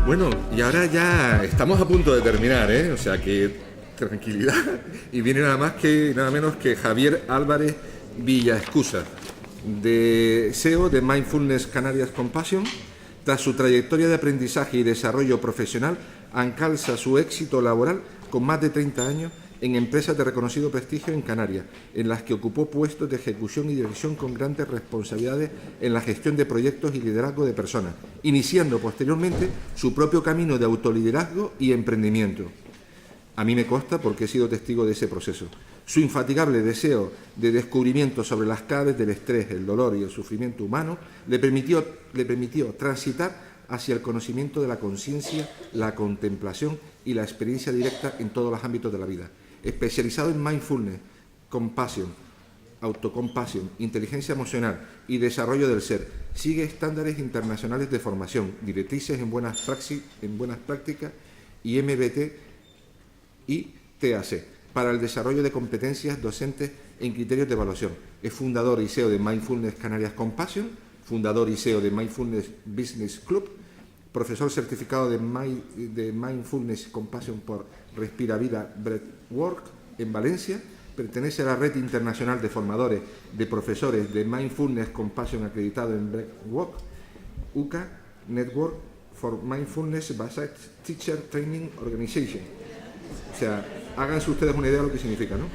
Bueno, y ahora ya estamos a punto de terminar, ¿eh? O sea que tranquilidad. Y viene nada menos que Javier Álvarez Villaescusa, de CEO de Mindfulness Canarias Compassion. Tras su trayectoria de aprendizaje y desarrollo profesional, alcanza su éxito laboral con más de 30 años en empresas de reconocido prestigio en Canarias, en las que ocupó puestos de ejecución y dirección con grandes responsabilidades en la gestión de proyectos y liderazgo de personas, iniciando posteriormente su propio camino de autoliderazgo y emprendimiento. A mí me consta porque he sido testigo de ese proceso. Su infatigable deseo de descubrimiento sobre las claves del estrés, el dolor y el sufrimiento humano le permitió transitar hacia el conocimiento de la conciencia, la contemplación y la experiencia directa en todos los ámbitos de la vida. Especializado en mindfulness, compasión, autocompasión, inteligencia emocional y desarrollo del ser, sigue estándares internacionales de formación, directrices en buenas prácticas y MBT y TAC para el desarrollo de competencias docentes en criterios de evaluación. Es fundador y CEO de Mindfulness Canarias Compassion, fundador y CEO de Mindfulness Business Club, profesor certificado de Mindfulness Compassion por Respira Vida Breathwork en Valencia, pertenece a la red internacional de formadores de profesores de Mindfulness Compassion acreditado en Breathwork, UCA Network for Mindfulness Based Teacher Training Organization. O sea, háganse ustedes una idea de lo que significa, ¿no?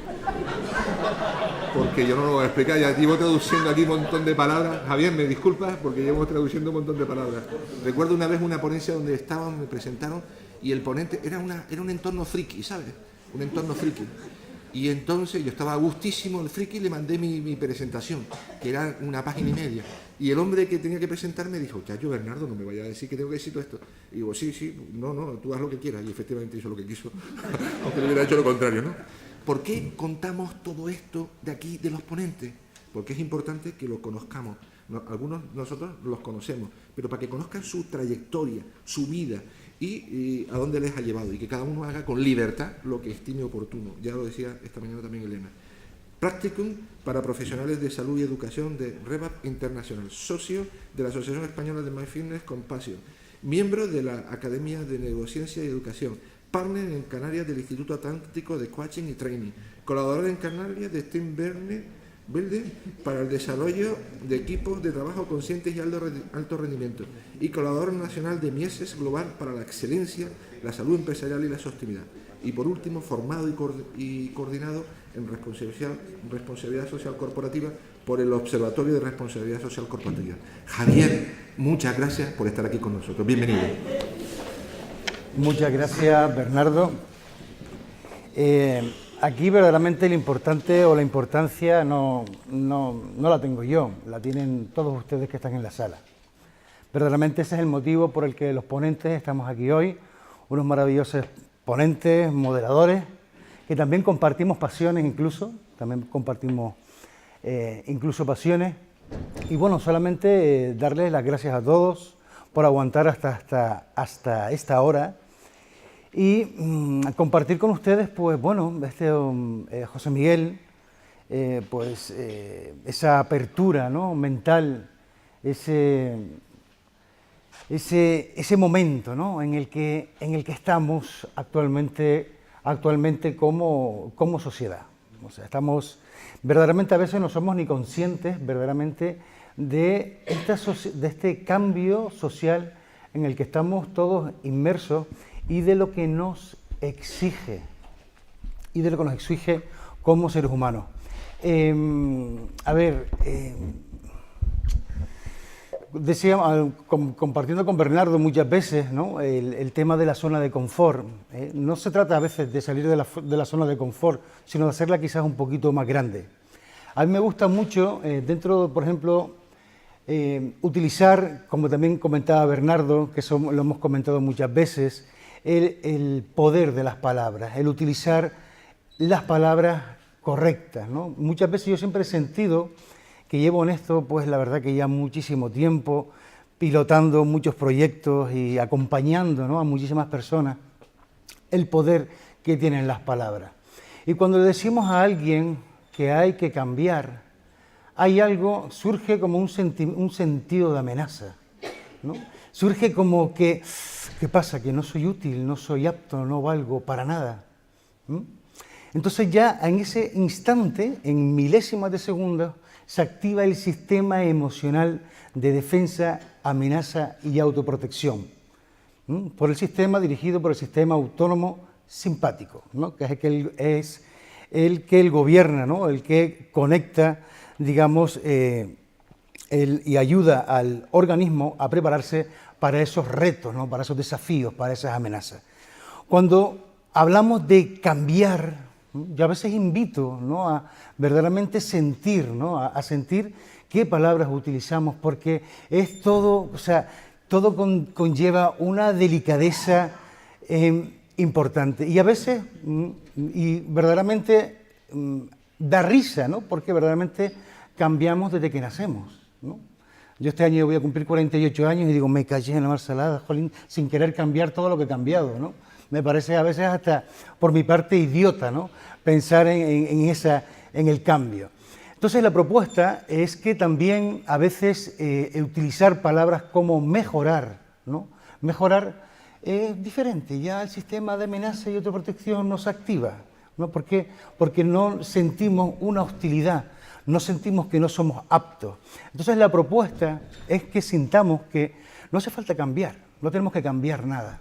Porque yo no lo voy a explicar, ya llevo traduciendo aquí un montón de palabras. Javier, me disculpas porque llevo traduciendo un montón de palabras. Recuerdo una vez una ponencia donde estaban, me presentaron, y el ponente era un entorno friki, ¿sabes? Un entorno friki. Y entonces yo estaba a gustísimo el friki y le mandé mi presentación, que era una página y media. Y el hombre que tenía que presentar me dijo, chacho, Bernardo, no me vaya a decir que tengo que decir todo esto. Y digo, sí, no, tú haz lo que quieras. Y efectivamente hizo lo que quiso, aunque le hubiera hecho lo contrario, ¿no? ¿Por qué contamos todo esto de aquí, de los ponentes? Porque es importante que lo conozcamos. Algunos de nosotros los conocemos, pero para que conozcan su trayectoria, su vida y a dónde les ha llevado, y que cada uno haga con libertad lo que estime oportuno. Ya lo decía esta mañana también Elena. Practicum para profesionales de salud y educación de REVAP Internacional, socio de la Asociación Española de Mindfulness Compassion, miembro de la Academia de Neurociencia y Educación, partner en Canarias del Instituto Atlántico de Coaching y Training, colaborador en Canarias de Team Building para el desarrollo de equipos de trabajo conscientes y alto rendimiento, y colaborador nacional de Mieses Global para la excelencia, la salud empresarial y la sostenibilidad. Y por último, formado y coordinado en responsabilidad social corporativa por el Observatorio de Responsabilidad Social Corporativa. Javier, muchas gracias por estar aquí con nosotros. Bienvenido. Muchas gracias, Bernardo. Aquí verdaderamente lo importante o la importancia no la tengo yo, la tienen todos ustedes que están en la sala. Verdaderamente ese es el motivo por el que los ponentes estamos aquí hoy, unos maravillosos ponentes, moderadores, que también compartimos pasiones también compartimos incluso pasiones. Y bueno, solamente darles las gracias a todos por aguantar hasta esta hora y compartir con ustedes, pues bueno, José Miguel, esa apertura, ¿no?, mental, ese momento, ¿no?, en el que estamos actualmente como sociedad. O sea, estamos verdaderamente, a veces no somos ni conscientes verdaderamente de este cambio social en el que estamos todos inmersos y de lo que nos exige como seres humanos. Decía, compartiendo con Bernardo muchas veces, ¿no?, el tema de la zona de confort. No se trata a veces de salir de la zona de confort, sino de hacerla quizás un poquito más grande. A mí me gusta mucho, por ejemplo, utilizar, como también comentaba Bernardo, que eso lo hemos comentado muchas veces, el poder de las palabras, el utilizar las palabras correctas, ¿no? Muchas veces yo siempre he sentido que llevo en esto, pues la verdad que ya muchísimo tiempo, pilotando muchos proyectos y acompañando, ¿no?, a muchísimas personas, el poder que tienen las palabras. Y cuando le decimos a alguien que hay que cambiar, hay algo, surge como un sentido de amenaza, ¿no? Surge como que, ¿qué pasa? Que no soy útil, no soy apto, no valgo para nada. Entonces ya en ese instante, en milésimas de segundos, se activa el sistema emocional de defensa, amenaza y autoprotección, por el sistema dirigido por el sistema autónomo simpático, ¿no?, que es el que gobierna, ¿no?, el que conecta, digamos, y ayuda al organismo a prepararse para esos retos, ¿no?, para esos desafíos, para esas amenazas. Cuando hablamos de cambiar, yo a veces invito, ¿no?, a verdaderamente sentir, ¿no?, a sentir qué palabras utilizamos, porque es todo, o sea, todo conlleva una delicadeza importante. Y a veces, y verdaderamente da risa, ¿no?, porque verdaderamente cambiamos desde que nacemos, ¿no? Yo este año voy a cumplir 48 años y digo, me callé en la marsalada, jolín, sin querer cambiar todo lo que he cambiado, ¿no? Me parece a veces hasta, por mi parte, idiota, ¿no?, pensar en el cambio. Entonces la propuesta es que también a veces utilizar palabras como mejorar, ¿no? Mejorar es diferente, ya el sistema de amenaza y autoprotección nos activa, ¿no? ¿Por qué? Porque no sentimos una hostilidad, no sentimos que no somos aptos. Entonces la propuesta es que sintamos que no hace falta cambiar, no tenemos que cambiar nada,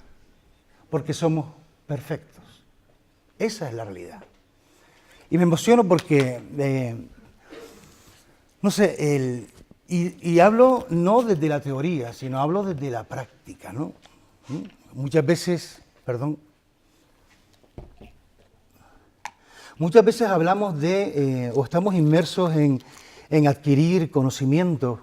porque somos perfectos. Esa es la realidad. Y me emociono porque, no sé, y hablo no desde la teoría, sino hablo desde la práctica, ¿no? Muchas veces hablamos o estamos inmersos en adquirir conocimientos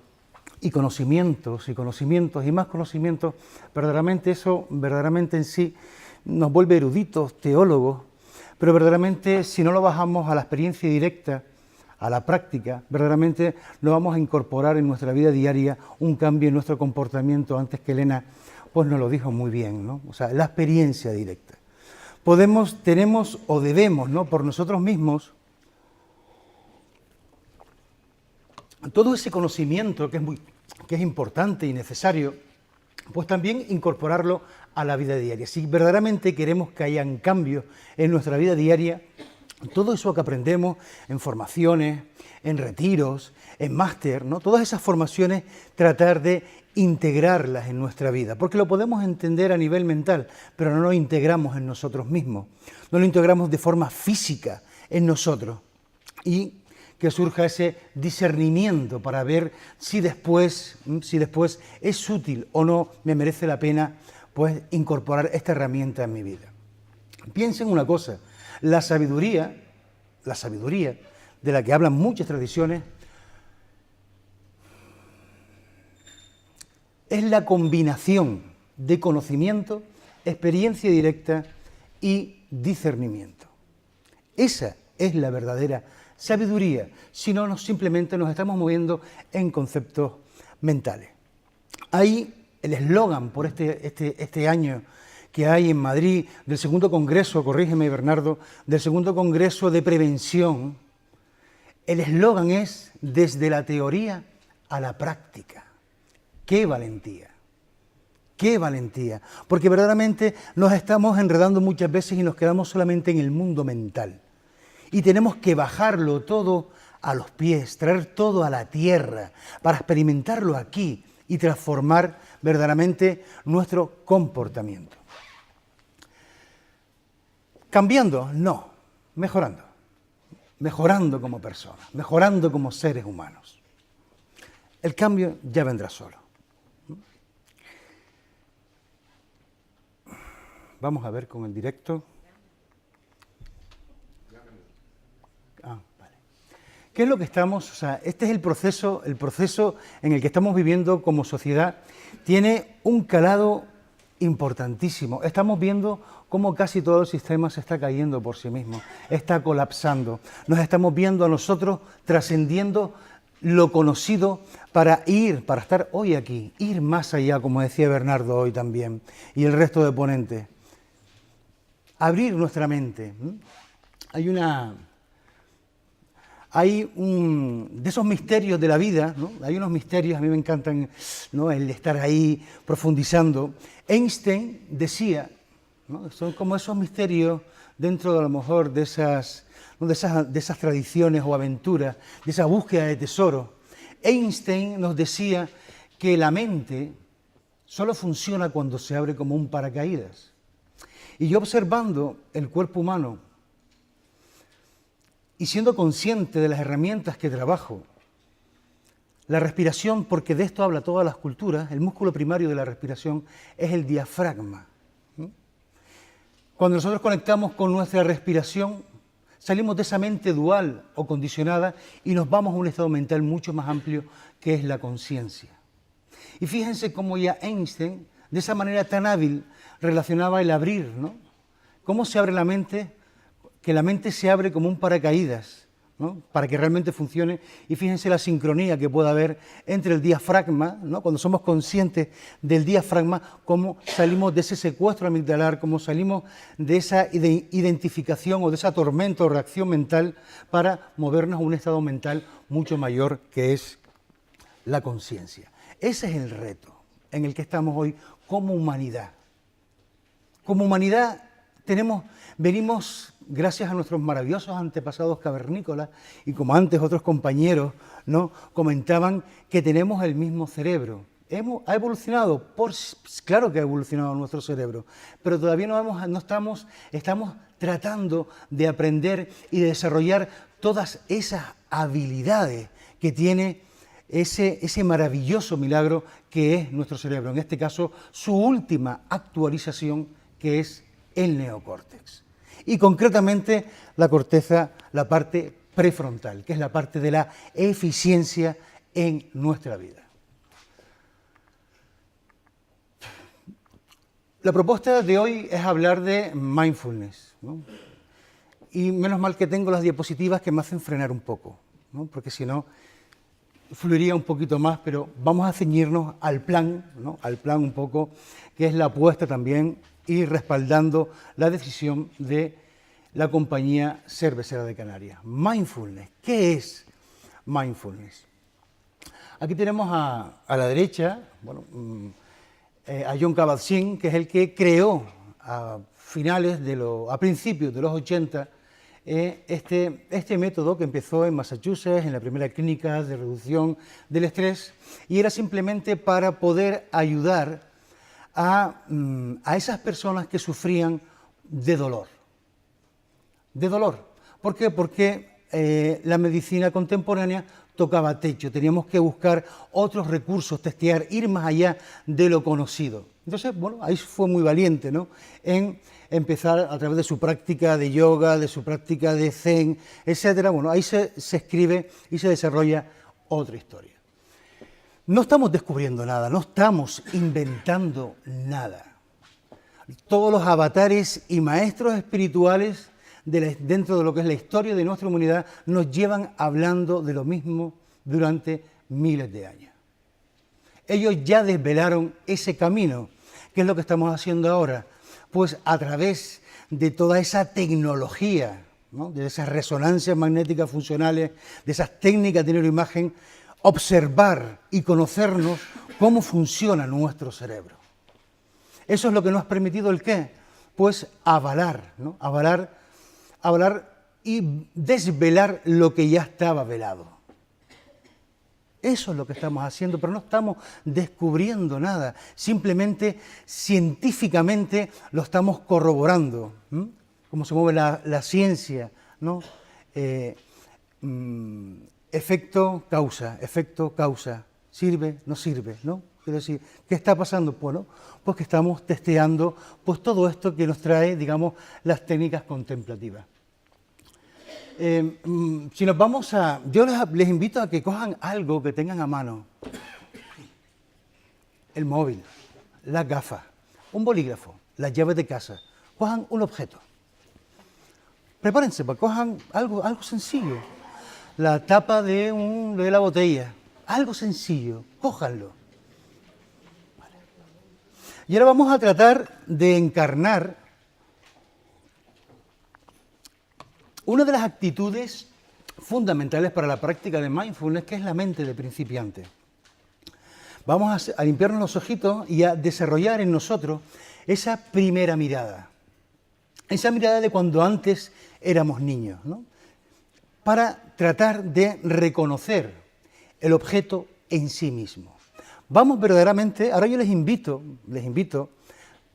y conocimientos y conocimientos y más conocimientos. Verdaderamente eso, verdaderamente en sí, nos vuelve eruditos, teólogos, pero verdaderamente si no lo bajamos a la experiencia directa, a la práctica, verdaderamente no vamos a incorporar en nuestra vida diaria un cambio en nuestro comportamiento, antes que Elena pues nos lo dijo muy bien, ¿no? O sea, la experiencia directa. Tenemos o debemos, ¿no?, por nosotros mismos, todo ese conocimiento que es importante y necesario, pues también incorporarlo a la vida diaria. Si verdaderamente queremos que hayan cambios en nuestra vida diaria, todo eso que aprendemos en formaciones, en retiros, en máster, ¿no?, todas esas formaciones, tratar de integrarlas en nuestra vida, porque lo podemos entender a nivel mental, pero no lo integramos en nosotros mismos, no lo integramos de forma física en nosotros, y que surja ese discernimiento para ver si después es útil o no, me merece la pena pues incorporar esta herramienta en mi vida. Piensen una cosa, la sabiduría de la que hablan muchas tradiciones, es la combinación de conocimiento, experiencia directa y discernimiento. Esa es la verdadera sabiduría, si no simplemente nos estamos moviendo en conceptos mentales. Hay el eslogan por este año que hay en Madrid del segundo congreso, corrígeme Bernardo, del segundo congreso de prevención. El eslogan es desde la teoría a la práctica. ¡Qué valentía! ¡Qué valentía! Porque verdaderamente nos estamos enredando muchas veces y nos quedamos solamente en el mundo mental. Y tenemos que bajarlo todo a los pies, traer todo a la tierra, para experimentarlo aquí y transformar verdaderamente nuestro comportamiento. ¿Cambiando? No, mejorando. Mejorando como personas, mejorando como seres humanos. El cambio ya vendrá solo. Vamos a ver con el directo. Vale. ¿Qué es lo que estamos? O sea, este es el proceso en el que estamos viviendo como sociedad. Tiene un calado importantísimo. Estamos viendo cómo casi todo el sistema se está cayendo por sí mismo, está colapsando. Nos estamos viendo a nosotros trascendiendo lo conocido para estar hoy aquí, ir más allá, como decía Bernardo hoy también, y el resto de ponentes. Abrir nuestra mente. De esos misterios de la vida, ¿no? Hay unos misterios, a mí me encantan, ¿no? El estar ahí profundizando. Einstein decía, ¿no? Son como esos misterios dentro de a lo mejor de esas tradiciones o aventuras, de esa búsqueda de tesoro. Einstein nos decía que la mente solo funciona cuando se abre como un paracaídas. Y yo observando el cuerpo humano y siendo consciente de las herramientas que trabajo, la respiración, porque de esto habla todas las culturas, el músculo primario de la respiración es el diafragma. Cuando nosotros conectamos con nuestra respiración, salimos de esa mente dual o condicionada y nos vamos a un estado mental mucho más amplio que es la conciencia. Y fíjense cómo ya Einstein, de esa manera tan hábil, relacionaba el abrir, ¿no? ¿Cómo se abre la mente? Que la mente se abre como un paracaídas, ¿no? Para que realmente funcione. Y fíjense la sincronía que puede haber entre el diafragma, ¿no? Cuando somos conscientes del diafragma, cómo salimos de ese secuestro amigdalar, cómo salimos de esa identificación o de esa tormenta o reacción mental para movernos a un estado mental mucho mayor que es la conciencia. Ese es el reto en el que estamos hoy como humanidad. Como humanidad venimos, gracias a nuestros maravillosos antepasados cavernícolas, y como antes otros compañeros, ¿no?, comentaban que tenemos el mismo cerebro. Ha evolucionado, claro que ha evolucionado nuestro cerebro, pero todavía estamos tratando de aprender y de desarrollar todas esas habilidades que tiene ese maravilloso milagro que es nuestro cerebro, en este caso su última actualización, que es el neocórtex. Y concretamente la corteza, la parte prefrontal, que es la parte de la eficiencia en nuestra vida. La propuesta de hoy es hablar de mindfulness, ¿no? Y menos mal que tengo las diapositivas que me hacen frenar un poco, ¿no? Porque si no, fluiría un poquito más, pero vamos a ceñirnos al plan, ¿no? Al plan un poco, que es la apuesta también y respaldando la decisión de la compañía cervecera de Canarias. Mindfulness. ¿Qué es mindfulness? Aquí tenemos a la derecha, bueno, a Jon Kabat-Zinn, que es el que creó a principios de los 80 este método que empezó en Massachusetts, en la primera clínica de reducción del estrés, y era simplemente para poder ayudar a esas personas que sufrían de dolor. ¿De dolor? ¿Por qué? Porque la medicina contemporánea tocaba techo, teníamos que buscar otros recursos, testear, ir más allá de lo conocido. Entonces, bueno, ahí fue muy valiente, ¿no?, en empezar a través de su práctica de yoga, de su práctica de zen, etcétera. Bueno, ahí se escribe y se desarrolla otra historia. No estamos descubriendo nada, no estamos inventando nada. Todos los avatares y maestros espirituales dentro de lo que es la historia de nuestra humanidad nos llevan hablando de lo mismo durante miles de años. Ellos ya desvelaron ese camino. ¿Qué es lo que estamos haciendo ahora? Pues a través de toda esa tecnología, ¿no?, de esas resonancias magnéticas funcionales, de esas técnicas de neuroimagen, observar y conocernos cómo funciona nuestro cerebro. Eso es lo que nos ha permitido ¿el qué? Pues avalar, ¿no?, avalar y desvelar lo que ya estaba velado. Eso es lo que estamos haciendo, pero no estamos descubriendo nada, simplemente científicamente lo estamos corroborando. Cómo se mueve la ciencia, ¿no? Efecto, causa, sirve, no sirve, ¿no? Quiero decir, ¿qué está pasando? Bueno, pues que estamos testeando pues todo esto que nos trae, digamos, las técnicas contemplativas. Si nos vamos yo les invito a que cojan algo que tengan a mano. El móvil, las gafas, un bolígrafo, las llaves de casa, cojan un objeto. Prepárense, cojan algo sencillo. La tapa de la botella, algo sencillo, cójanlo. Vale. Y ahora vamos a tratar de encarnar una de las actitudes fundamentales para la práctica de mindfulness, que es la mente de principiante. Vamos a limpiarnos los ojitos y a desarrollar en nosotros esa primera mirada. Esa mirada de cuando antes éramos niños, ¿no? Para tratar de reconocer el objeto en sí mismo. Vamos verdaderamente, ahora yo les invito,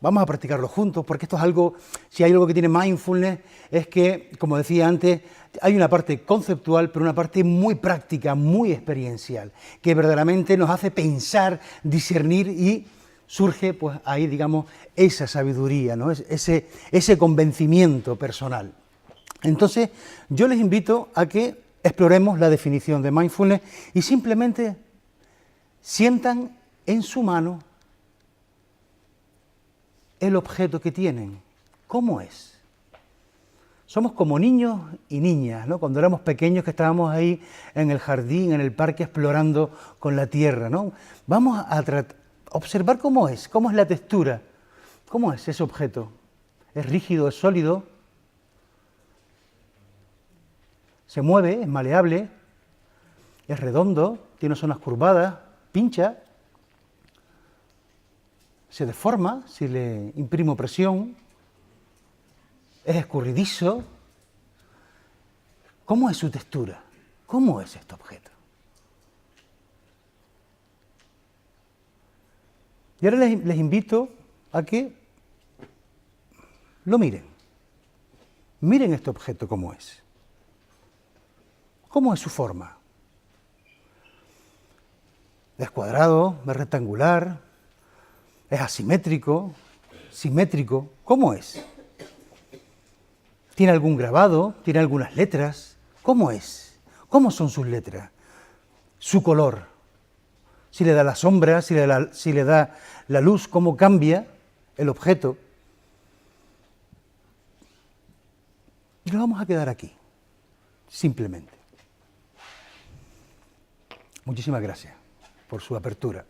vamos a practicarlo juntos, porque esto es algo, si hay algo que tiene mindfulness, es que, como decía antes, hay una parte conceptual, pero una parte muy práctica, muy experiencial, que verdaderamente nos hace pensar, discernir y surge, pues ahí, digamos, esa sabiduría, ¿no? Ese convencimiento personal. Entonces, yo les invito a que exploremos la definición de mindfulness y simplemente sientan en su mano el objeto que tienen. ¿Cómo es? Somos como niños y niñas, ¿no? Cuando éramos pequeños, que estábamos ahí en el jardín, en el parque, explorando con la tierra, ¿no? Vamos a observar cómo es la textura, cómo es ese objeto. ¿Es rígido, es sólido? ¿Se mueve, es maleable? ¿Es redondo? ¿Tiene zonas curvadas? ¿Pincha? ¿Se deforma si le imprimo presión? ¿Es escurridizo? ¿Cómo es su textura? ¿Cómo es este objeto? Y ahora les invito a que lo miren. Miren este objeto cómo es. ¿Cómo es su forma? ¿Es cuadrado? ¿Es rectangular? ¿Es asimétrico? ¿Simétrico? ¿Cómo es? ¿Tiene algún grabado? ¿Tiene algunas letras? ¿Cómo es? ¿Cómo son sus letras? ¿Su color? Si le da la sombra, si le da la luz, ¿cómo cambia el objeto? Y nos vamos a quedar aquí, simplemente. Muchísimas gracias por su apertura.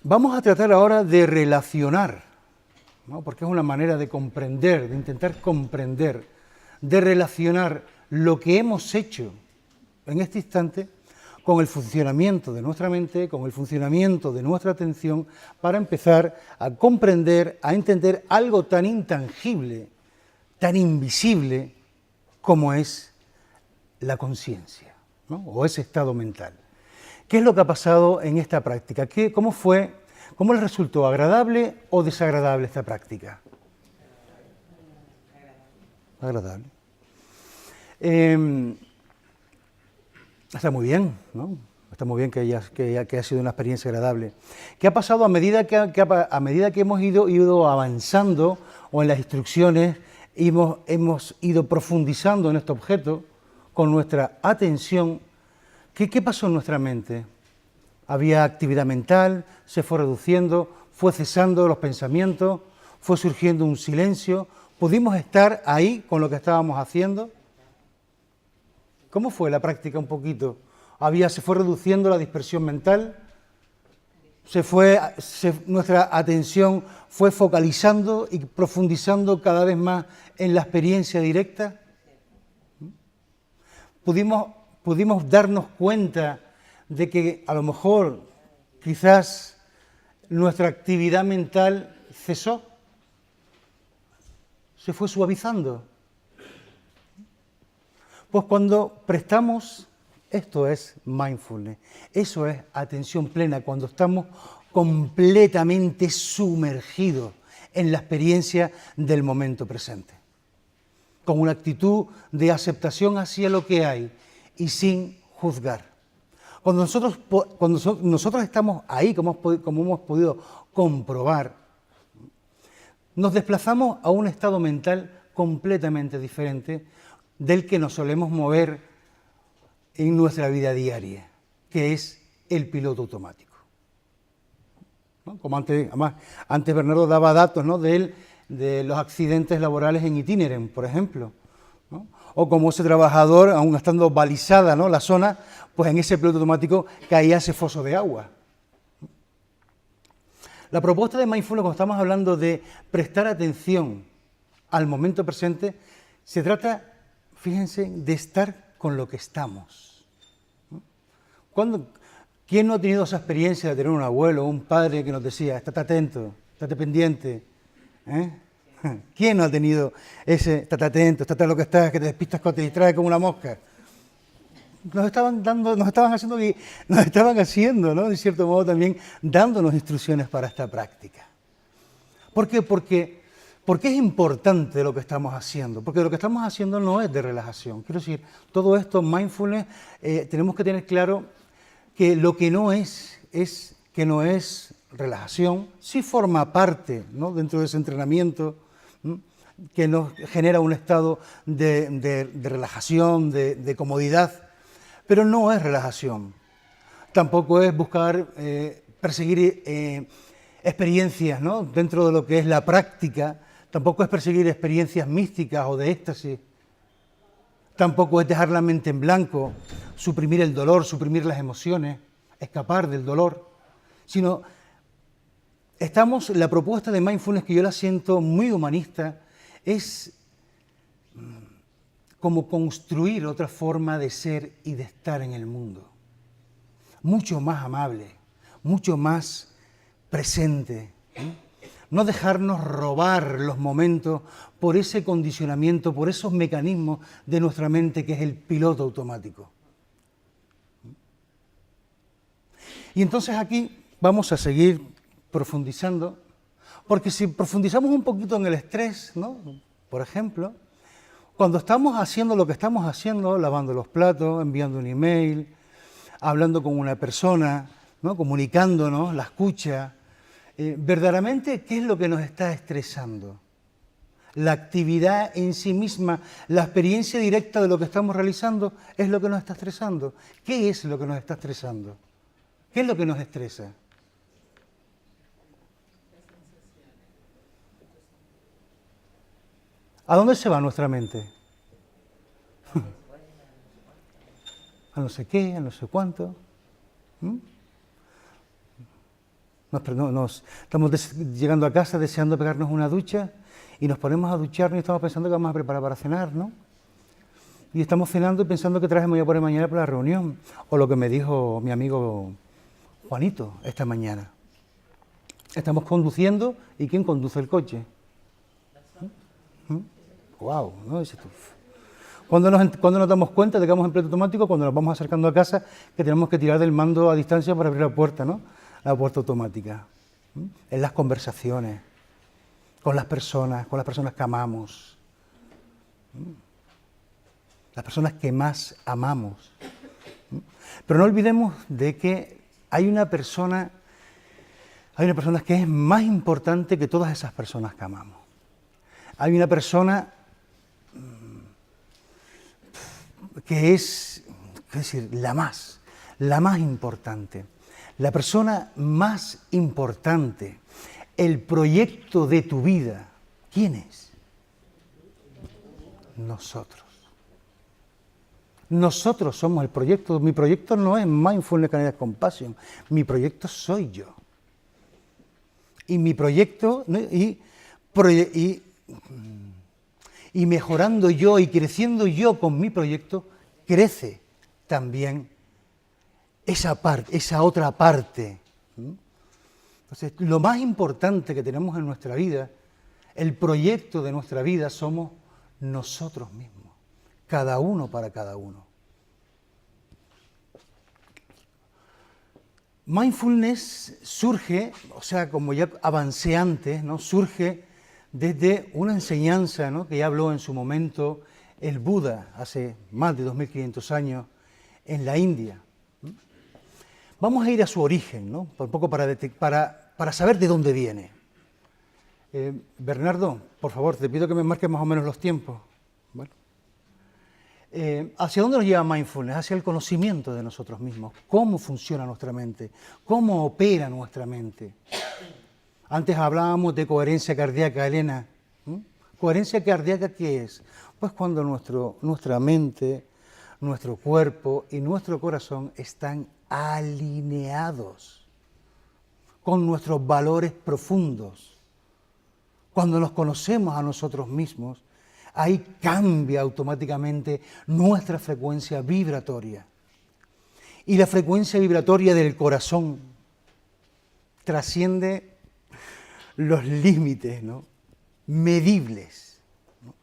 Vamos a tratar ahora de relacionar, ¿no? Porque es una manera de comprender, de intentar comprender, de relacionar lo que hemos hecho en este instante con el funcionamiento de nuestra mente, con el funcionamiento de nuestra atención, para empezar a comprender, a entender algo tan intangible, tan invisible como es la conciencia, ¿no? O ese estado mental. ¿Qué es lo que ha pasado en esta práctica? ¿Cómo les resultó? ¿Agradable o desagradable esta práctica? Agradable. Está muy bien, ¿no? Está muy bien que haya sido una experiencia agradable. ¿Qué ha pasado a medida que hemos ido avanzando o en las instrucciones hemos ido profundizando en este objeto con nuestra atención? ¿Qué pasó en nuestra mente? ¿Había actividad mental? ¿Se fue reduciendo? ¿Fue cesando los pensamientos? ¿Fue surgiendo un silencio? ¿Pudimos estar ahí con lo que estábamos haciendo? ¿Cómo fue la práctica un poquito? ¿Se fue reduciendo la dispersión mental? ¿Nuestra atención fue focalizando y profundizando cada vez más en la experiencia directa? ¿Pudimos darnos cuenta de que a lo mejor, quizás, nuestra actividad mental cesó? ¿Se fue suavizando? Pues cuando prestamos, esto es mindfulness, eso es atención plena, cuando estamos completamente sumergidos en la experiencia del momento presente, con una actitud de aceptación hacia lo que hay y sin juzgar. Cuando nosotros estamos ahí, como hemos podido comprobar, nos desplazamos a un estado mental completamente diferente del que nos solemos mover en nuestra vida diaria, que es el piloto automático. ¿no? Como antes, además, antes Bernardo daba datos, ¿no?, de los accidentes laborales en Itineren, por ejemplo, ¿no? O como ese trabajador, aún estando balizada, ¿no?, la zona, pues en ese piloto automático caía ese foso de agua. La propuesta de Mindfulness, cuando estamos hablando de prestar atención al momento presente, se trata, fíjense, de estar con lo que estamos. ¿Quién no ha tenido esa experiencia de tener un abuelo o un padre que nos decía, estate atento, estate pendiente? ¿Quién no ha tenido ese, estate atento, estate a lo que estás, que te despistas cuando te distraes como una mosca? Nos estaban haciendo, ¿no?, de cierto modo también, dándonos instrucciones para esta práctica. ¿Por qué? Porque es importante lo que estamos haciendo, porque lo que estamos haciendo no es de relajación. Quiero decir, todo esto, mindfulness, tenemos que tener claro que lo que no es relajación, sí forma parte, ¿no?, dentro de ese entrenamiento, ¿no?, que nos genera un estado de relajación, de comodidad, pero no es relajación. Tampoco es buscar, perseguir experiencias, ¿no?, dentro de lo que es la práctica. Tampoco es perseguir experiencias místicas o de éxtasis. Tampoco es dejar la mente en blanco, suprimir el dolor, suprimir las emociones, escapar del dolor. Sino, la propuesta de mindfulness, que yo la siento muy humanista, es como construir otra forma de ser y de estar en el mundo. Mucho más amable, mucho más presente, ¿eh? No dejarnos robar los momentos por ese condicionamiento, por esos mecanismos de nuestra mente que es el piloto automático. Y entonces aquí vamos a seguir profundizando, porque si profundizamos un poquito en el estrés, ¿no?, por ejemplo, cuando estamos haciendo lo que estamos haciendo, lavando los platos, enviando un email, hablando con una persona, ¿no?, comunicándonos, la escucha, verdaderamente, ¿qué es lo que nos está estresando? La actividad en sí misma, la experiencia directa de lo que estamos realizando, es lo que nos está estresando. ¿Qué es lo que nos está estresando? ¿Qué es lo que nos estresa? ¿A dónde se va nuestra mente? A no sé qué, a no sé cuánto. Estamos llegando a casa deseando pegarnos una ducha y nos ponemos a ducharnos y estamos pensando que vamos a preparar para cenar, ¿no? Y estamos cenando y pensando qué traje me voy a poner mañana para la reunión. O lo que me dijo mi amigo Juanito esta mañana. Estamos conduciendo y ¿quién conduce el coche? ¡Guau! ¿No? Dices tú. ¿Cuándo nos damos cuenta de que vamos en piloto automático? Cuando nos vamos acercando a casa, que tenemos que tirar del mando a distancia para abrir la puerta, ¿no? La puerta automática. En las conversaciones, con las personas que amamos, las personas que más amamos. Pero no olvidemos de que hay una persona que es más importante que todas esas personas que amamos. Hay una persona que es decir, la más importante. La persona más importante, el proyecto de tu vida, ¿quién es? Nosotros. Nosotros somos el proyecto. Mi proyecto no es Mindfulness Canadian Compassion, mi proyecto soy yo. Y mi proyecto, y mejorando yo y creciendo yo con mi proyecto, crece también esa otra parte. Entonces, lo más importante que tenemos en nuestra vida, el proyecto de nuestra vida, somos nosotros mismos, cada uno para cada uno. Mindfulness surge, o sea, como ya avancé antes, ¿no?, surge desde una enseñanza, ¿no?, que ya habló en su momento el Buda hace más de 2500 años en la India. Vamos a ir a su origen, ¿no?, un poco para saber de dónde viene. Bernardo, por favor, te pido que me marques más o menos los tiempos. Bueno. ¿Hacia dónde nos lleva mindfulness? Hacia el conocimiento de nosotros mismos. ¿Cómo funciona nuestra mente? ¿Cómo opera nuestra mente? Antes hablábamos de coherencia cardíaca, Elena. ¿Coherencia cardíaca qué es? Pues cuando nuestra mente, nuestro cuerpo y nuestro corazón están alineados con nuestros valores profundos. Cuando nos conocemos a nosotros mismos, ahí cambia automáticamente nuestra frecuencia vibratoria. Y la frecuencia vibratoria del corazón trasciende los límites, ¿no?, medibles, ¿no?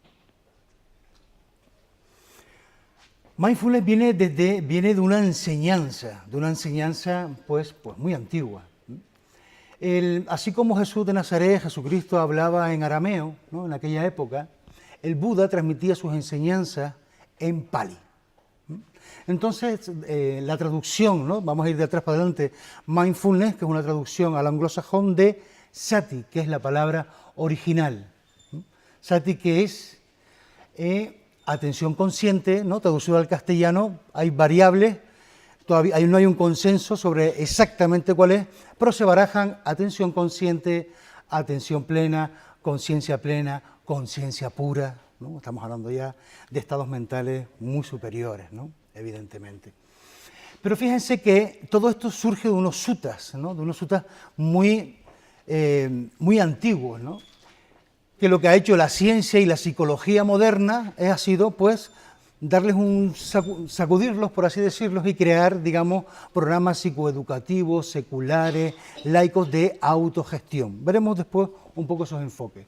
Mindfulness viene de una enseñanza pues muy antigua. Así como Jesús de Nazaret, Jesucristo hablaba en arameo, ¿no?, en aquella época, el Buda transmitía sus enseñanzas en Pali. Entonces, la traducción, ¿no?, vamos a ir de atrás para adelante, mindfulness, que es una traducción al anglosajón de sati, que es la palabra original. Sati, que es atención consciente, ¿no?, traducido al castellano, hay variables, todavía no hay un consenso sobre exactamente cuál es, pero se barajan atención consciente, atención plena, conciencia pura, ¿no? Estamos hablando ya de estados mentales muy superiores, ¿no?, evidentemente. Pero fíjense que todo esto surge de unos suttas, ¿no?, de unos suttas muy antiguos, ¿no?, que lo que ha hecho la ciencia y la psicología moderna ha sido, pues, darles sacudirlos, por así decirlo, y crear, digamos, programas psicoeducativos, seculares, laicos de autogestión. Veremos después un poco esos enfoques.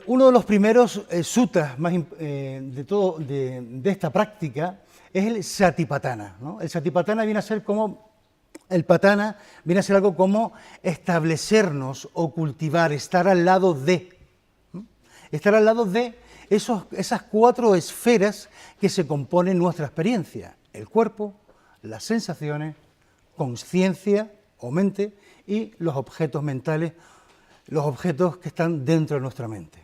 Uno de los primeros suttas de esta práctica es el Satipatthana, ¿no? El Satipatthana viene a ser como, el patana viene a ser algo como establecernos o cultivar, estar al lado de. Estar al lado de esas 4 esferas que se componen nuestra experiencia: el cuerpo, las sensaciones, conciencia o mente y los objetos mentales, los objetos que están dentro de nuestra mente.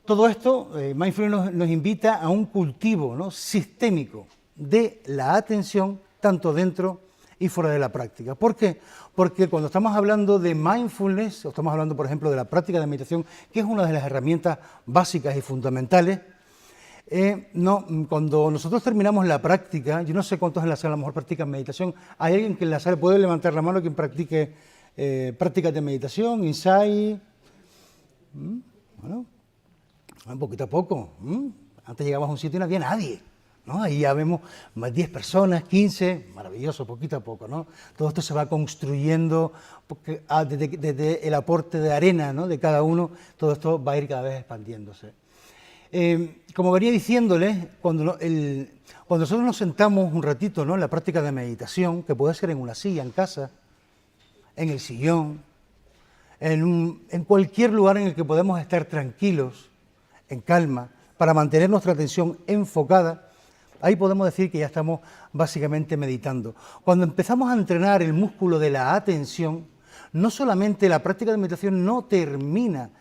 Todo esto, mindfulness nos invita a un cultivo, ¿no?, sistémico de la atención, tanto dentro y fuera de la práctica. ¿Por qué? Porque cuando estamos hablando de mindfulness, o estamos hablando, por ejemplo, de la práctica de meditación, que es una de las herramientas básicas y fundamentales, cuando nosotros terminamos la práctica, yo no sé cuántos en la sala a lo mejor practican meditación, ¿hay alguien que en la sala puede levantar la mano quien practique prácticas de meditación, insight? Bueno, poquito a poco. Antes llegabas a un sitio y no había nadie, ¿no? Ahí ya vemos más 10 personas, 15, maravilloso, poquito a poco, ¿no? Todo esto se va construyendo porque, desde el aporte de arena, ¿no?, de cada uno, todo esto va a ir cada vez expandiéndose. Como venía diciéndoles, cuando nosotros nos sentamos un ratito, ¿no?, en la práctica de meditación, que puede ser en una silla, en casa, en el sillón, en cualquier lugar en el que podemos estar tranquilos, en calma, para mantener nuestra atención enfocada, ahí podemos decir que ya estamos básicamente meditando. Cuando empezamos a entrenar el músculo de la atención, no solamente la práctica de meditación no termina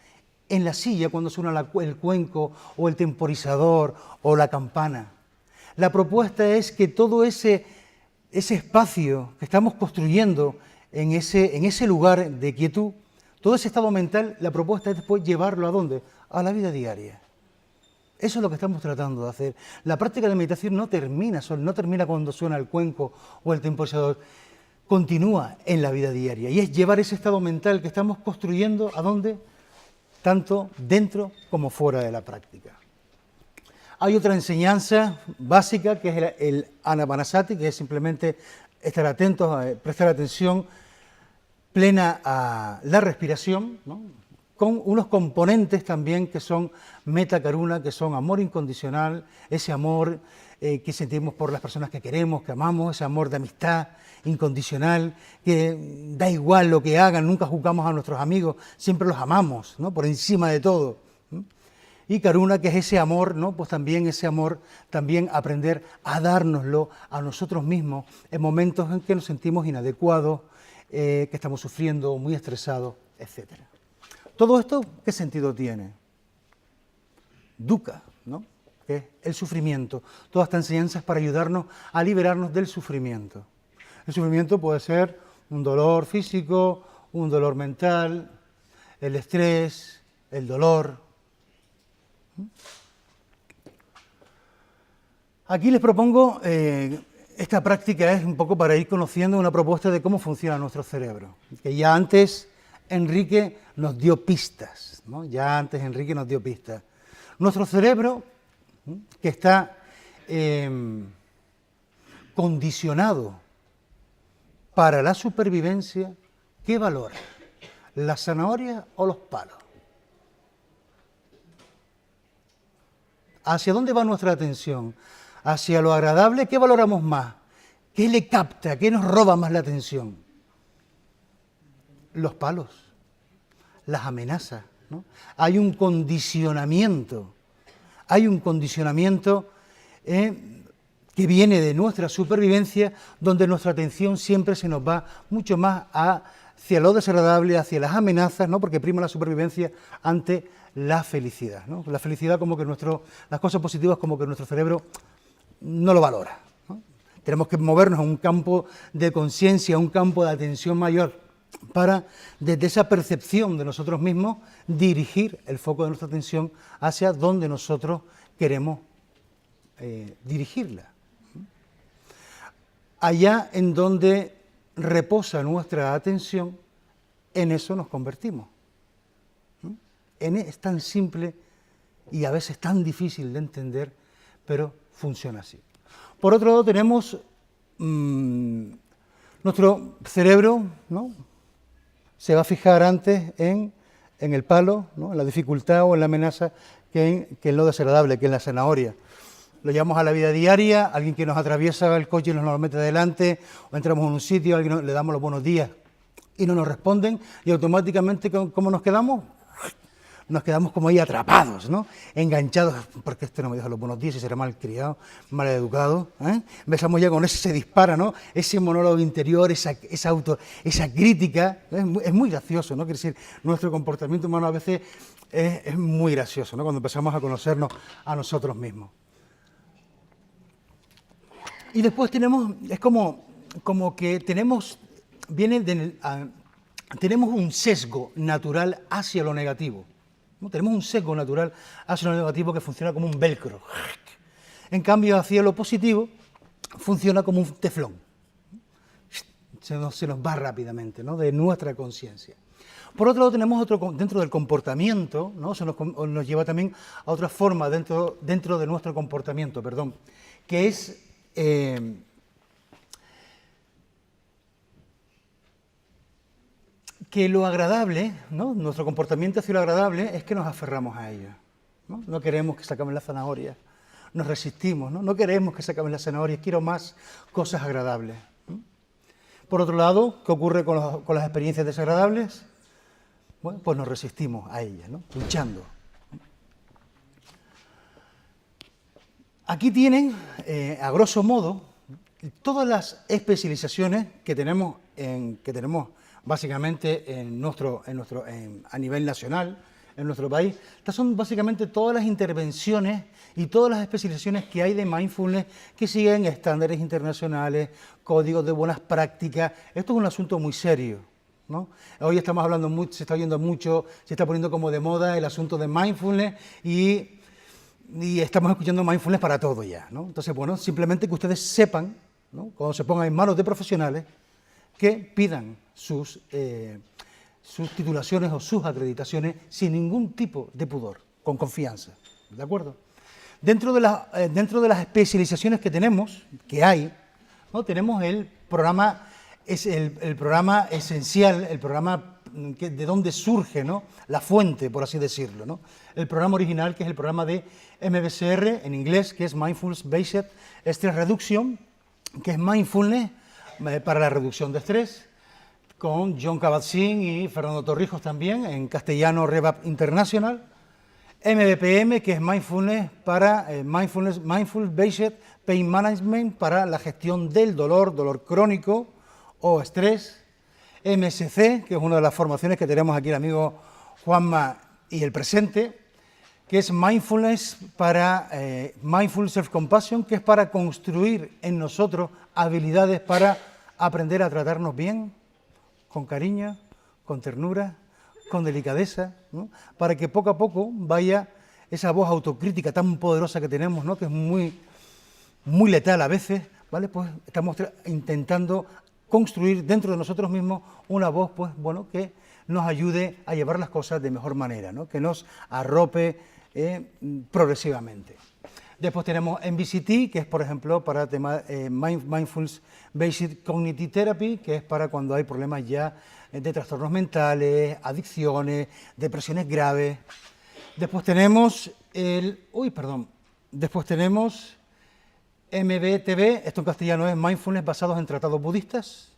en la silla cuando suena el cuenco o el temporizador o la campana. La propuesta es que todo ese espacio que estamos construyendo en ese lugar de quietud, todo ese estado mental, la propuesta es después llevarlo ¿a dónde? A la vida diaria. Eso es lo que estamos tratando de hacer. La práctica de meditación no termina cuando suena el cuenco o el temporizador, continúa en la vida diaria y es llevar ese estado mental que estamos construyendo ¿a dónde? Tanto dentro como fuera de la práctica. Hay otra enseñanza básica que es el Anapanasati, que es simplemente estar atentos, prestar atención plena a la respiración, ¿no?, con unos componentes también que son metta karuna, que son amor incondicional, ese amor que sentimos por las personas que queremos, que amamos, ese amor de amistad incondicional, que da igual lo que hagan, nunca juzgamos a nuestros amigos, siempre los amamos, ¿no?, por encima de todo. Y karuna, que es ese amor, ¿no?, pues también ese amor, también aprender a dárnoslo a nosotros mismos en momentos en que nos sentimos inadecuados, que estamos sufriendo, muy estresados, etcétera. ¿Todo esto qué sentido tiene? Dukkha, ¿no? que es el sufrimiento. Toda esta enseñanza es para ayudarnos a liberarnos del sufrimiento. El sufrimiento puede ser un dolor físico, un dolor mental, el estrés, el dolor. Aquí les propongo, esta práctica es un poco para ir conociendo una propuesta de cómo funciona nuestro cerebro, que ya antes Enrique nos dio pistas, ¿no? Ya antes Enrique nos dio pistas. Nuestro cerebro, que está condicionado para la supervivencia, ¿qué valora? ¿La zanahoria o los palos? ¿Hacia dónde va nuestra atención? ¿Hacia lo agradable? ¿Qué valoramos más? ¿Qué le capta? ¿Qué nos roba más la atención? Los palos, las amenazas, ¿no? Hay un condicionamiento que viene de nuestra supervivencia, donde nuestra atención siempre se nos va mucho más hacia lo desagradable, hacia las amenazas, ¿no? Porque prima la supervivencia ante la felicidad, ¿no? La felicidad como que las cosas positivas como que nuestro cerebro no lo valora, ¿no? Tenemos que movernos a un campo de conciencia, a un campo de atención mayor, para, desde esa percepción de nosotros mismos, dirigir el foco de nuestra atención hacia donde nosotros queremos dirigirla. Allá en donde reposa nuestra atención, en eso nos convertimos. Es tan simple y a veces tan difícil de entender, pero funciona así. Por otro lado tenemos nuestro cerebro, ¿no? Se va a fijar antes en el palo, ¿no? En la dificultad o en la amenaza que en lo desagradable, que en la zanahoria. Lo llevamos a la vida diaria, alguien que nos atraviesa el coche y nos lo mete delante, o entramos en un sitio, le damos los buenos días y no nos responden, y automáticamente, ¿cómo nos quedamos? Nos quedamos como ahí atrapados, ¿no? Enganchados, porque este no me dijo los buenos días y será mal criado, mal educado, ¿eh? Empezamos ya con ese, se dispara, ¿no? Ese monólogo interior, esa crítica, es muy gracioso, ¿no? Quiere decir, nuestro comportamiento humano a veces es muy gracioso, ¿no? Cuando empezamos a conocernos a nosotros mismos. Y después tenemos, es como que tenemos un sesgo natural hacia lo negativo, ¿no? Tenemos un sesgo natural hacia lo negativo que funciona como un velcro. En cambio, hacia lo positivo funciona como un teflón. Se nos va rápidamente, ¿no? De nuestra conciencia. Por otro lado, tenemos dentro del comportamiento, ¿no? Nos lleva también a otra forma dentro de nuestro comportamiento, que es que lo agradable, ¿no? Nuestro comportamiento hacia lo agradable es que nos aferramos a ello, ¿no? No queremos que se acaben las zanahorias, nos resistimos, ¿no? No queremos que se acaben las zanahorias, quiero más cosas agradables, ¿no? Por otro lado, ¿qué ocurre con las experiencias desagradables? Bueno, pues nos resistimos a ellas, ¿no? Luchando. Aquí tienen, a grosso modo, todas las especializaciones que tenemos básicamente a nivel nacional, en nuestro país. Estas son básicamente todas las intervenciones y todas las especializaciones que hay de mindfulness que siguen estándares internacionales, códigos de buenas prácticas. Esto es un asunto muy serio, ¿no? Hoy estamos hablando mucho, se está oyendo mucho, se está poniendo como de moda el asunto de mindfulness y estamos escuchando mindfulness para todo ya, ¿no? Entonces, bueno, simplemente que ustedes sepan, ¿no? Cuando se pongan en manos de profesionales, que pidan sus titulaciones o sus acreditaciones sin ningún tipo de pudor, con confianza, ¿de acuerdo? Dentro de las especializaciones que hay, ¿no? Tenemos el programa esencial, el programa de donde surge, ¿no? La fuente, por así decirlo, ¿no? El programa original, que es el programa de MBSR, en inglés, que es Mindfulness Based Stress Reduction, que es mindfulness para la reducción de estrés, con John Kabat-Zinn y Fernando Torrijos también, en castellano Revap International. MBPM, que es mindfulness Mindful Based Pain Management, para la gestión del dolor crónico o estrés. MSC, que es una de las formaciones que tenemos aquí el amigo Juanma y el presente, que es Mindfulness para Mindful Self-Compassion, que es para construir en nosotros habilidades para aprender a tratarnos bien, con cariño, con ternura, con delicadeza, ¿no? Para que poco a poco vaya esa voz autocrítica tan poderosa que tenemos, ¿no? Que es muy letal a veces, ¿vale? Pues estamos intentando construir dentro de nosotros mismos una voz, pues bueno, que nos ayude a llevar las cosas de mejor manera, ¿no? Que nos arrope progresivamente. Después tenemos MBCT, que es, por ejemplo, para tema Mindfulness Based Cognitive Therapy, que es para cuando hay problemas ya de trastornos mentales, adicciones, depresiones graves. Después tenemos Después tenemos MBTB, esto en castellano es Mindfulness basados en tratados budistas,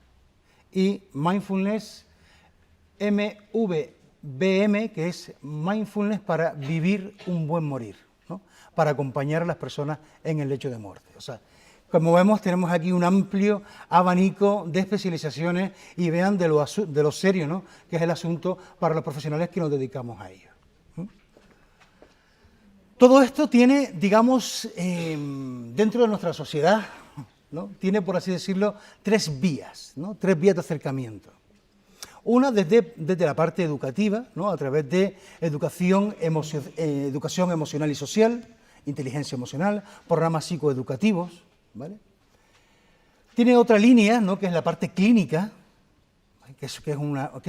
y Mindfulness MVBM, que es Mindfulness para vivir un buen morir, ¿no? Para acompañar a las personas en el lecho de muerte. O sea, como vemos, tenemos aquí un amplio abanico de especializaciones y vean de lo serio, ¿no? Que es el asunto para los profesionales que nos dedicamos a ello. Todo esto tiene, digamos, dentro de nuestra sociedad, ¿no? Tiene, por así decirlo, tres vías, ¿no? Tres vías de acercamiento. Una desde la parte educativa, ¿no? A través de educación emocional y social, inteligencia emocional, programas psicoeducativos, ¿vale? Tiene otra línea, ¿no? Que es la parte clínica, que es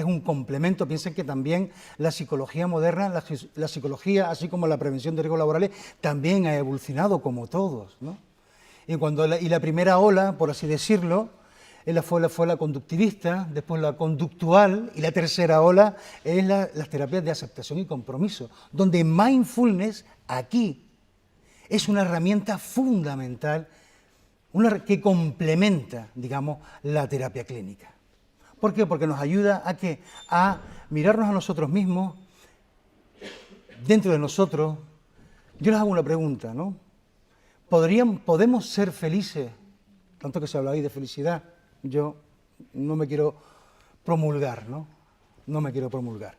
un complemento. Piensen que también la psicología moderna, la psicología, así como la prevención de riesgos laborales, también ha evolucionado como todos, ¿no? Y la primera ola, por así decirlo, fue la conductivista, después la conductual, y la tercera ola es las terapias de aceptación y compromiso, donde mindfulness aquí es una herramienta fundamental, que complementa, digamos, la terapia clínica. ¿Por qué? Porque nos ayuda a mirarnos a nosotros mismos, dentro de nosotros. Yo les hago una pregunta, ¿no? ¿Podemos ser felices? Tanto que se habla ahí de felicidad, yo no me quiero promulgar, ¿no? No me quiero promulgar.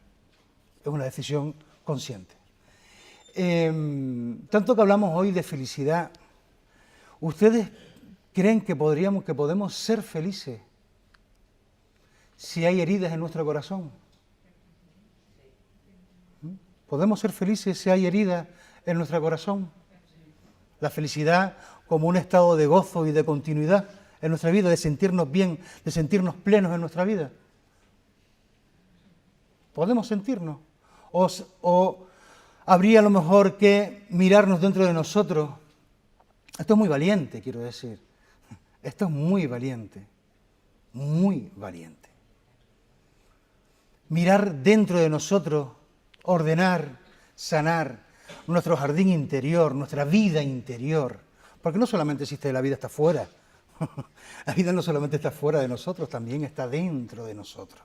Es una decisión consciente. Tanto que hablamos hoy de felicidad, ¿ustedes creen que podemos ser felices si hay heridas en nuestro corazón? ¿Podemos ser felices si hay heridas en nuestro corazón? La felicidad como un estado de gozo y de continuidad en nuestra vida, de sentirnos bien, de sentirnos plenos en nuestra vida. ¿Podemos sentirnos? ¿O habría a lo mejor que mirarnos dentro de nosotros? Esto es muy valiente, quiero decir. Esto es muy valiente. Muy valiente. Mirar dentro de nosotros, ordenar, sanar nuestro jardín interior, nuestra vida interior. Porque no solamente existe la vida, está fuera. La vida no solamente está fuera de nosotros, también está dentro de nosotros.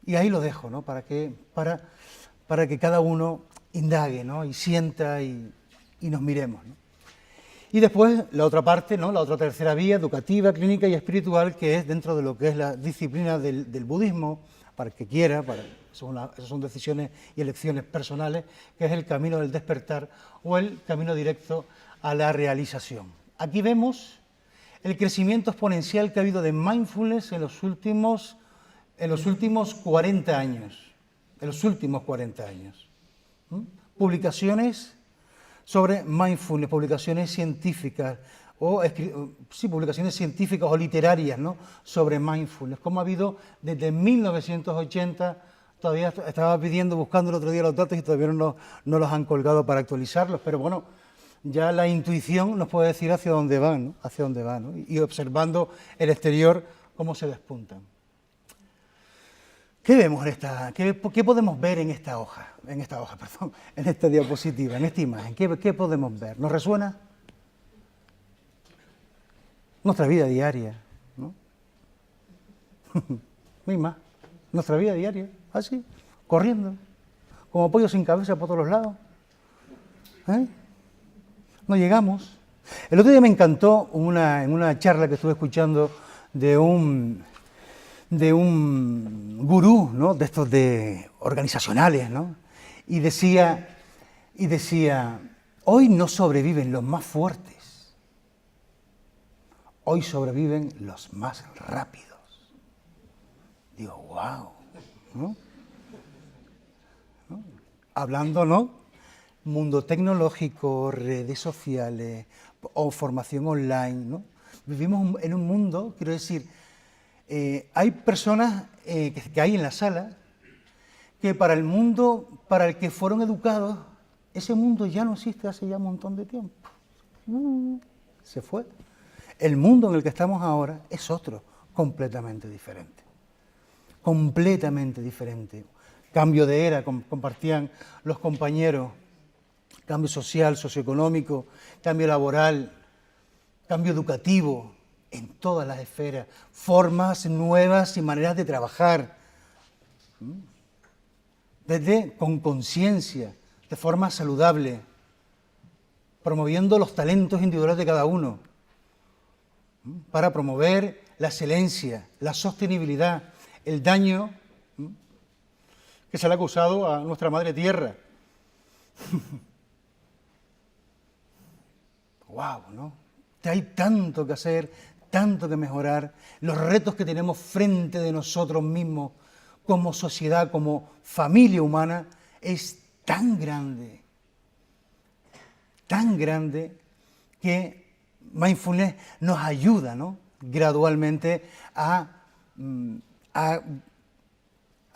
Y ahí lo dejo, ¿no? Para que cada uno indague, ¿no? Y sienta y nos miremos, ¿no? Y después la otra parte, ¿no? La otra tercera vía, educativa, clínica y espiritual, que es dentro de lo que es la disciplina del budismo, para el que quiera, esas son decisiones y elecciones personales, que es el camino del despertar o el camino directo a la realización. Aquí vemos el crecimiento exponencial que ha habido de mindfulness en los últimos 40 años. En los últimos 40 años. Publicaciones sobre mindfulness, publicaciones científicas, publicaciones científicas o literarias, ¿no? Sobre mindfulness, como ha habido desde 1980, todavía estaba buscando el otro día los datos y todavía no los han colgado para actualizarlos, pero bueno, ya la intuición nos puede decir hacia dónde van, ¿no? Hacia dónde van, ¿no? Y observando el exterior, cómo se despuntan. ¿Qué vemos qué podemos ver en esta diapositiva, en esta imagen? ¿Qué podemos ver? ¿Nos resuena? Nuestra vida diaria, ¿no? Misma, nuestra vida diaria, así, corriendo, como pollo sin cabeza por todos los lados. No llegamos. El otro día me encantó en una charla que estuve escuchando de un gurú, ¿no? De estos organizacionales, ¿no? y decía, hoy no sobreviven los más fuertes, hoy sobreviven los más rápidos. Digo, wow, ¿no? ¿No? Hablando, ¿no? Mundo tecnológico, redes sociales o formación online, ¿no? Vivimos en un mundo, quiero decir, hay personas que hay en la sala que para el mundo para el que fueron educados, ese mundo ya no existe hace ya un montón de tiempo. Se fue. El mundo en el que estamos ahora es otro, completamente diferente. Completamente diferente. Cambio de era, compartían los compañeros, cambio social, socioeconómico, cambio laboral, cambio educativo, en todas las esferas, formas nuevas y maneras de trabajar, desde con conciencia, de forma saludable, promoviendo los talentos individuales de cada uno, para promover la excelencia, la sostenibilidad, el daño que se le ha causado a nuestra madre tierra. ¡Wow!, ¿no? Hay tanto que hacer, tanto que mejorar, los retos que tenemos frente de nosotros mismos como sociedad, como familia humana, es tan grande que mindfulness nos ayuda, ¿no?, gradualmente a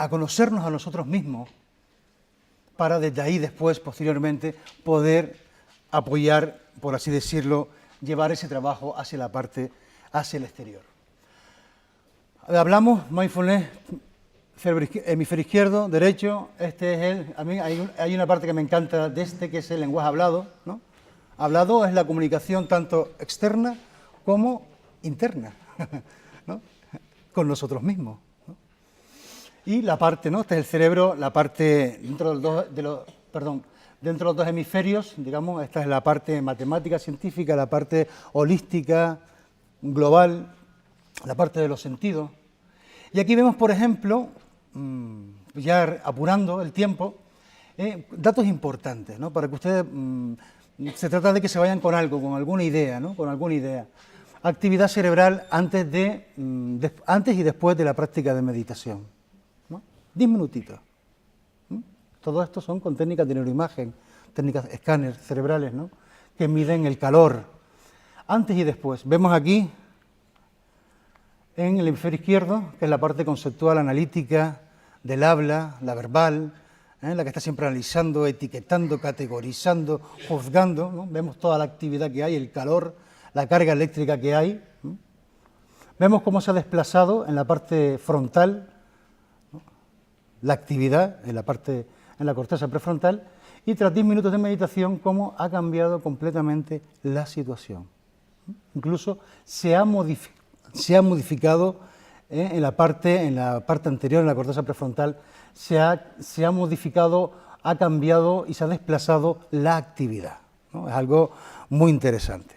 conocernos a nosotros mismos para desde ahí después, posteriormente, poder apoyar, por así decirlo, llevar ese trabajo hacia la parte, hacia el exterior. Hablamos mindfulness, hemisferio izquierdo, derecho, este es el, a mí hay una parte que me encanta de este, que es el lenguaje hablado, ¿no? Hablado es la comunicación tanto externa como interna, ¿no?, con nosotros mismos, ¿no? Y la parte, ¿no?, este es el cerebro, la parte dentro de los dos hemisferios, digamos, esta es la parte matemática, científica, la parte holística, global, la parte de los sentidos. Y aquí vemos, por ejemplo, ya apurando el tiempo, datos importantes, ¿no?, para que ustedes, se trata de que se vayan con algo, con alguna idea, ¿no?, con alguna idea. Actividad cerebral antes y después de la práctica de meditación, ¿no? 10 minutitos. Todo esto son con técnicas de neuroimagen, técnicas escáner cerebrales, ¿no?, que miden el calor. Antes y después. Vemos aquí, en el hemisferio izquierdo, que es la parte conceptual, analítica, del habla, la verbal, la que está siempre analizando, etiquetando, categorizando, juzgando, ¿no? Vemos toda la actividad que hay, el calor, la carga eléctrica que hay. Vemos cómo se ha desplazado en la parte frontal, ¿no?, la actividad en la corteza prefrontal, y tras 10 minutos de meditación, cómo ha cambiado completamente la situación. Incluso se ha modificado en la parte anterior, en la corteza prefrontal, se ha modificado, ha cambiado y se ha desplazado la actividad, ¿no? Es algo muy interesante.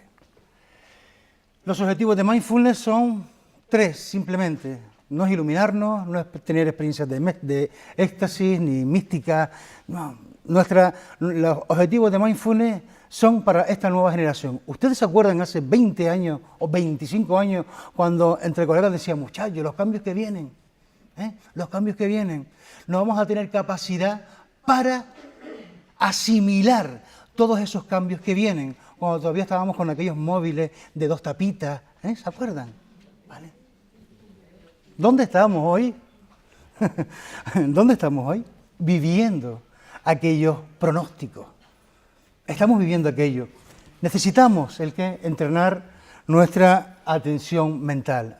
Los objetivos de mindfulness son 3, simplemente. No es iluminarnos, no es tener experiencias de éxtasis ni mística. No. Los objetivos de mindfulness son para esta nueva generación. ¿Ustedes se acuerdan hace 20 años o 25 años cuando entre colegas decían, muchachos, los cambios que vienen, los cambios que vienen, no vamos a tener capacidad para asimilar todos esos cambios que vienen, cuando todavía estábamos con aquellos móviles de 2 tapitas, ¿se acuerdan? ¿Vale? ¿Dónde estamos hoy? ¿Dónde estamos hoy? Viviendo aquellos pronósticos. Estamos viviendo aquello. Necesitamos entrenar nuestra atención mental.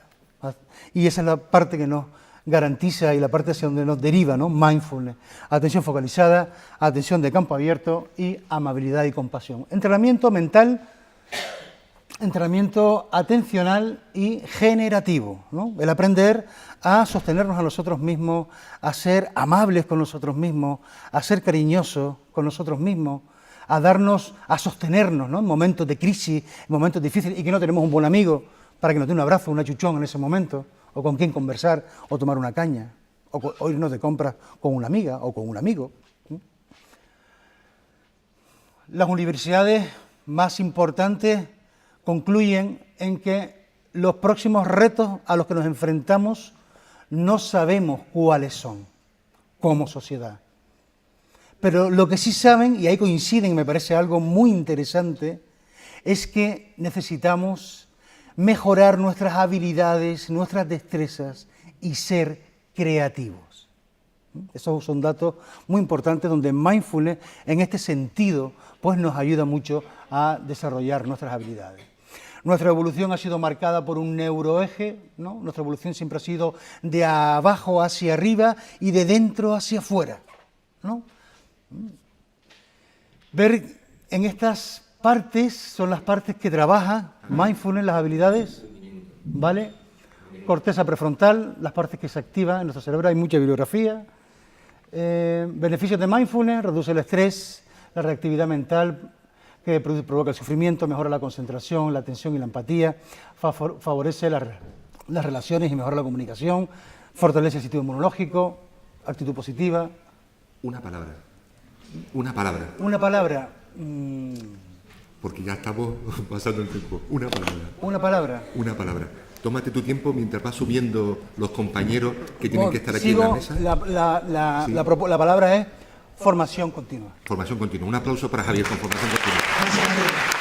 Y esa es la parte que nos garantiza y la parte hacia donde nos deriva, ¿no?, mindfulness. Atención focalizada, atención de campo abierto y amabilidad y compasión. Entrenamiento mental, entrenamiento atencional y generativo, ¿no? El aprender a sostenernos a nosotros mismos, a ser amables con nosotros mismos, a ser cariñosos con nosotros mismos, a sostenernos, ¿no?, en momentos de crisis, en momentos difíciles, y que no tenemos un buen amigo para que nos dé un abrazo, un achuchón en ese momento, o con quien conversar, o tomar una caña, o irnos de compras con una amiga o con un amigo. las universidades más importantes concluyen en que los próximos retos a los que nos enfrentamos no sabemos cuáles son como sociedad. Pero lo que sí saben, y ahí coinciden, y me parece algo muy interesante, es que necesitamos mejorar nuestras habilidades, nuestras destrezas y ser creativos. Esos son datos muy importantes donde mindfulness, en este sentido, pues nos ayuda mucho a desarrollar nuestras habilidades. Nuestra evolución ha sido marcada por un neuroeje, ¿no? Nuestra evolución siempre ha sido de abajo hacia arriba y de dentro hacia afuera, ¿no? Ver en estas partes, son las partes que trabaja mindfulness, las habilidades, ¿vale? Corteza prefrontal, las partes que se activan en nuestro cerebro, hay mucha bibliografía. Beneficios de mindfulness: reduce el estrés, la reactividad mental, que provoca el sufrimiento, mejora la concentración, la atención y la empatía, favorece las relaciones y mejora la comunicación, fortalece el sistema inmunológico, actitud positiva. Una palabra. Una palabra. Una palabra. Porque ya estamos pasando el tiempo. Una palabra. Una palabra. Una palabra. Tómate tu tiempo mientras vas subiendo los compañeros que tienen que estar aquí en la mesa. La palabra es formación continua. Formación continua. Un aplauso para Javier con formación continua.